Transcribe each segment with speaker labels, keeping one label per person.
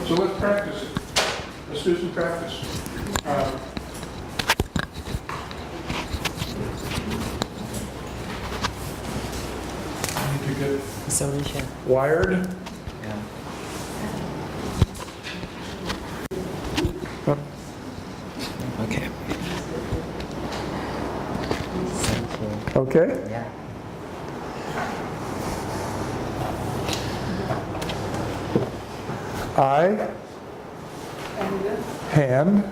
Speaker 1: So let's practice it. Let's do some practice. I need to get
Speaker 2: solution.
Speaker 1: wired.
Speaker 2: Yeah. Okay. Thank you.
Speaker 1: Okay.
Speaker 2: Yeah.
Speaker 1: I hand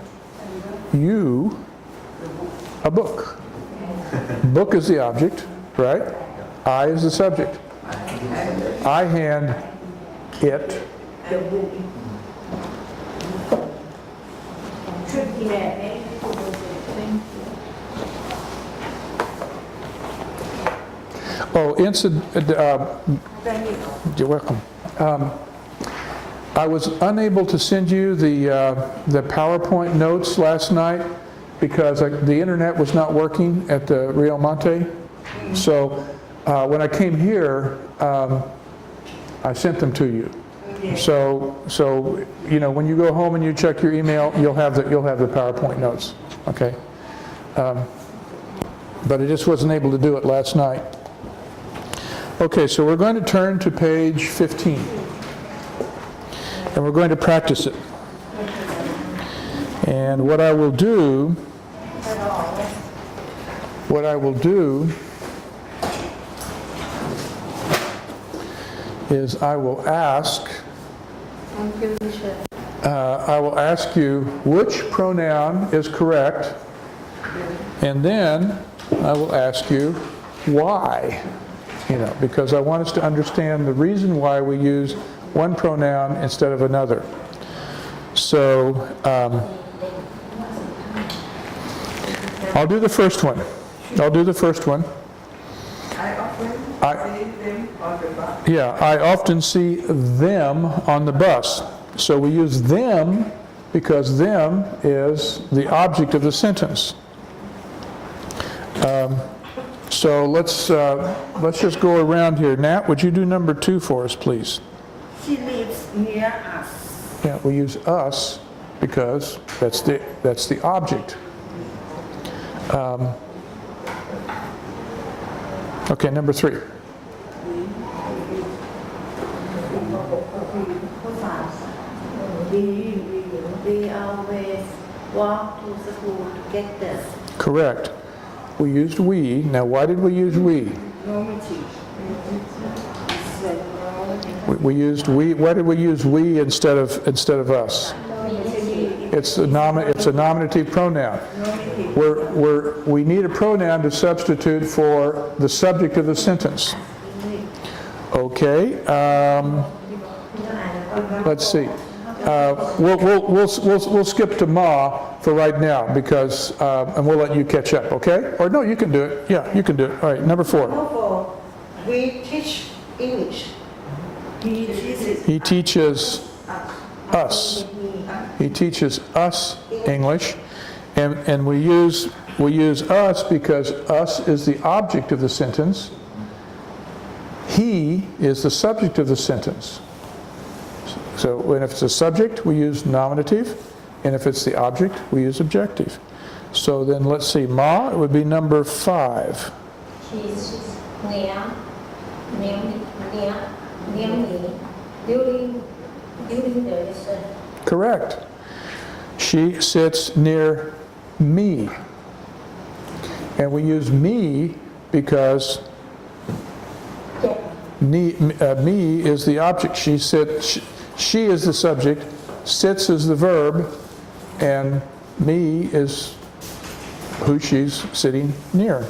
Speaker 1: you a book. Book is the object, right? I is the subject. I hand it. Oh, you're welcome. I was unable to send you the PowerPoint notes last night because the internet was not working at the Rio Monte. So when I came here, I sent them to you. So you know, when you go home and you check your email, you'll have the PowerPoint notes. Okay. But I just wasn't able to do it last night. Okay, so we're going to turn to page 15. And we're going to practice it. And what I will do is I will ask you which pronoun is correct, and then I will ask you why. You know, because I want us to understand the reason why we use one pronoun instead of another. So I'll do the first one. I often see them on the bus. So we use them because them is the object of the sentence. So let's just go around here. Nat, would you do number 2 for us, please?
Speaker 3: She lives near us.
Speaker 1: Yeah, we use us because that's the object. Okay, number 3.
Speaker 3: We always walk to school together.
Speaker 1: Correct. We used we. Now, why did we use we? We used we. Why did we use we instead of us? It's a nominative pronoun. We need a pronoun to substitute for the subject of the sentence. Okay. Let's see. We'll skip to Ma for right now because and we'll let you catch up. Okay? Or no, you can do it. Yeah, you can do it. All right. Number 4.
Speaker 3: We teach English.
Speaker 1: He teaches us. He teaches us English, and we use us because us is the object of the sentence. He is the subject of the sentence. So when if it's a subject, we use nominative, and if it's the object, we use objective. So then let's see, Ma, it would be number 5.
Speaker 4: She's near me during the lesson.
Speaker 1: Correct. She sits near me. And we use me because me is the object. She is the subject, sits is the verb, and me is who she's sitting near.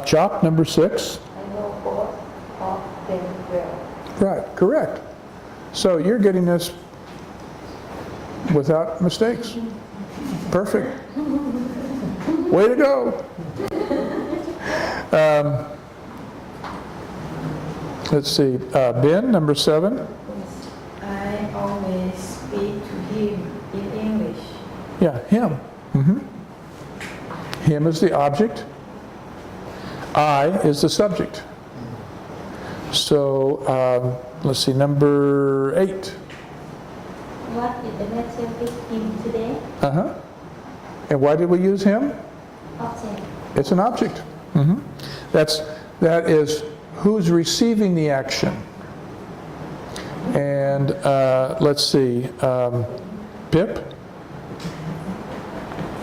Speaker 1: Chop, number 6.
Speaker 4: I know both of them well.
Speaker 1: Right, correct. So you're getting this without mistakes. Perfect. Way to go. Let's see, Ben, number 7.
Speaker 3: I always speak to him in English.
Speaker 1: Yeah, him. Him is the object. I is the subject. So let's see, number 8.
Speaker 3: What is the matter with him today?
Speaker 1: And why did we use him?
Speaker 3: Object.
Speaker 1: It's an object. That is who's receiving the action. And let's see, Pip?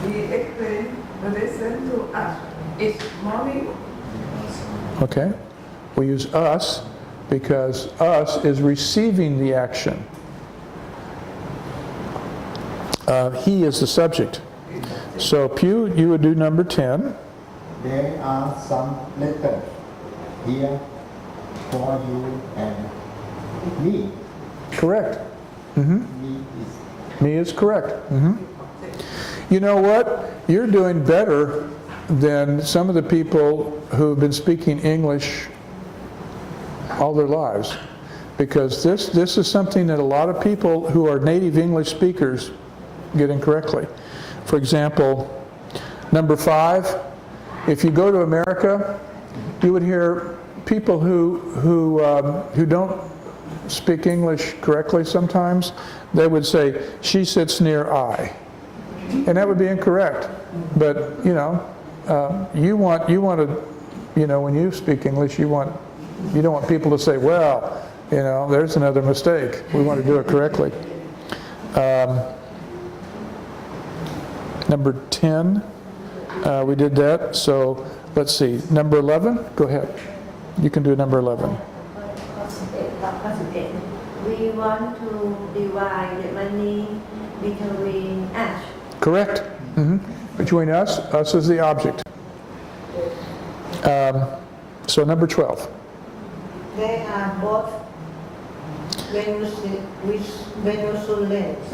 Speaker 5: He explained the lesson to us each morning.
Speaker 1: Okay. We use us because us is receiving the action. He is the subject. So Pew, you would do number 10.
Speaker 6: There are some letters here for you and me.
Speaker 1: Correct.
Speaker 6: Me is
Speaker 1: Me is correct. You know what? You're doing better than some of the people who've been speaking English all their lives, because this is something that a lot of people who are native English speakers get incorrectly. For example, number 5, if you go to America, you would hear people who don't speak English correctly sometimes. They would say, she sits near I. And that would be incorrect. But, you know, you want to, you know, when you speak English, you don't want people to say, well, you know, there's another mistake. We want to do it correctly. Number 10, we did that. So let's see. Number 11, go ahead. You can do number 11.
Speaker 7: We want to divide the money between us.
Speaker 1: Correct. Between us is the object. So number 12.
Speaker 7: They are both Venezuelans.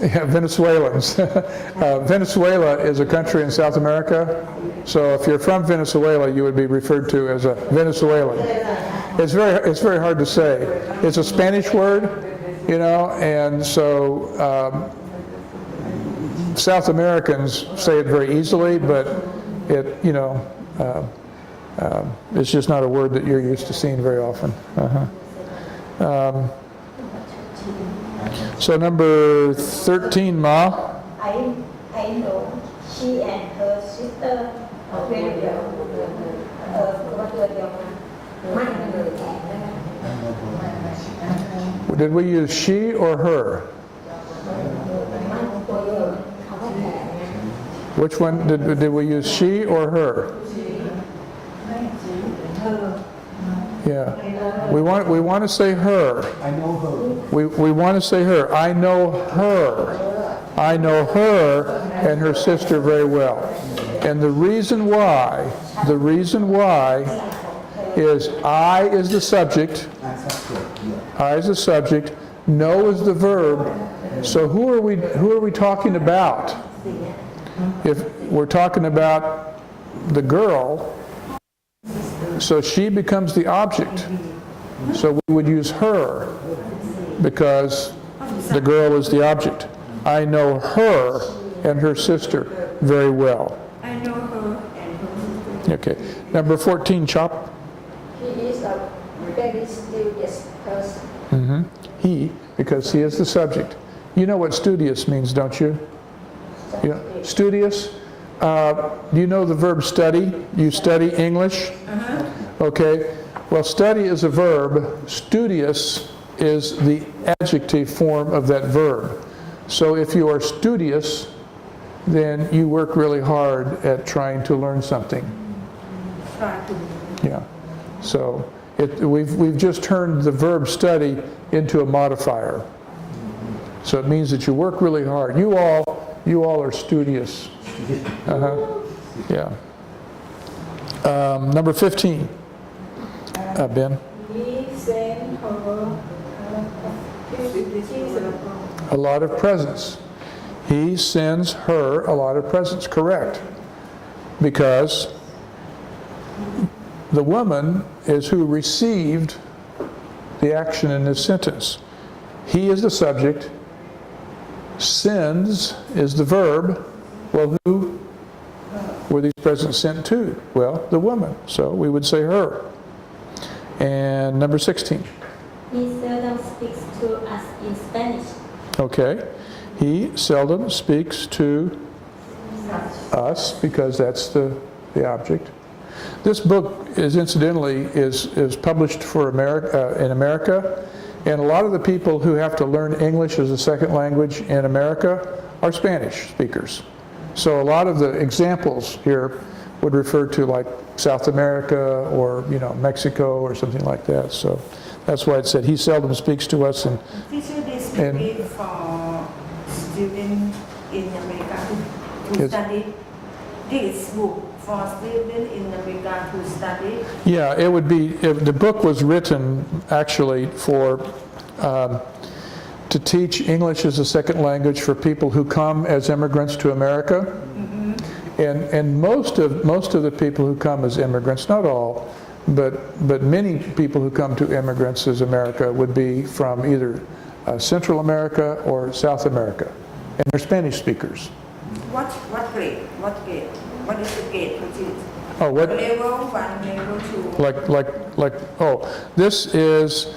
Speaker 1: Yeah, Venezuelans. Venezuela is a country in South America. So if you're from Venezuela, you would be referred to as a Venezuelan. It's very hard to say. It's a Spanish word, you know, and so South Americans say it very easily, but it, you know, it's just not a word that you're used to seeing very often. So number 13, Ma.
Speaker 4: I know she and her sister very well. ตัวเดียวกันไม่เลย
Speaker 1: Did we use she or her? Which one did we use she or her? Yeah. We want to say her.
Speaker 6: I know her.
Speaker 1: We want to say her. I know her. I know her and her sister very well. And the reason why is I is the subject. I is the subject. Know is the verb. So who are we talking about? If we're talking about the girl, so she becomes the object. So we would use her because the girl is the object. I know her and her sister very well.
Speaker 7: I know her and her sister.
Speaker 1: Okay. Number 14, Chop.
Speaker 4: He is a very studious person.
Speaker 1: He, because he is the subject. You know what studious means, don't you? Yeah. Studious. Do you know the verb study? You study English? Okay. Well, study is a verb. Studious is the adjective form of that verb. So if you are studious, then you work really hard at trying to learn something.
Speaker 7: Try to.
Speaker 1: Yeah. So we've just turned the verb study into a modifier. So it means that you work really hard. You all are studious. Yeah. Number 15. Ben.
Speaker 3: He sent her
Speaker 1: A lot of presents. He sends her a lot of presents. Correct. Because the woman is who received the action in this sentence. He is the subject. Sends is the verb. Well, who were these presents sent to? Well, the woman. So we would say her. And number 16.
Speaker 3: He seldom speaks to us in Spanish.
Speaker 1: Okay. He seldom speaks to us because that's the object. This book is incidentally is published for America in America, and a lot of the people who have to learn English as a second language in America are Spanish speakers. So a lot of the examples here would refer to like South America or Mexico or something like that. So that's why it said he seldom speaks to us. And
Speaker 5: Teacher, this will be for students in America to study. This book for students in America to study.
Speaker 1: Yeah, it would be, the book was written actually for, to teach English as a second language for people who come as immigrants to America. And most of the people who come as immigrants, not all, but many people who come to immigrants as America would be from either Central America or South America, and they're Spanish speakers.
Speaker 5: What grade? What grade? What is the grade for teach?
Speaker 1: Oh, what?
Speaker 5: Level 1, level 2.
Speaker 1: Like, oh, this is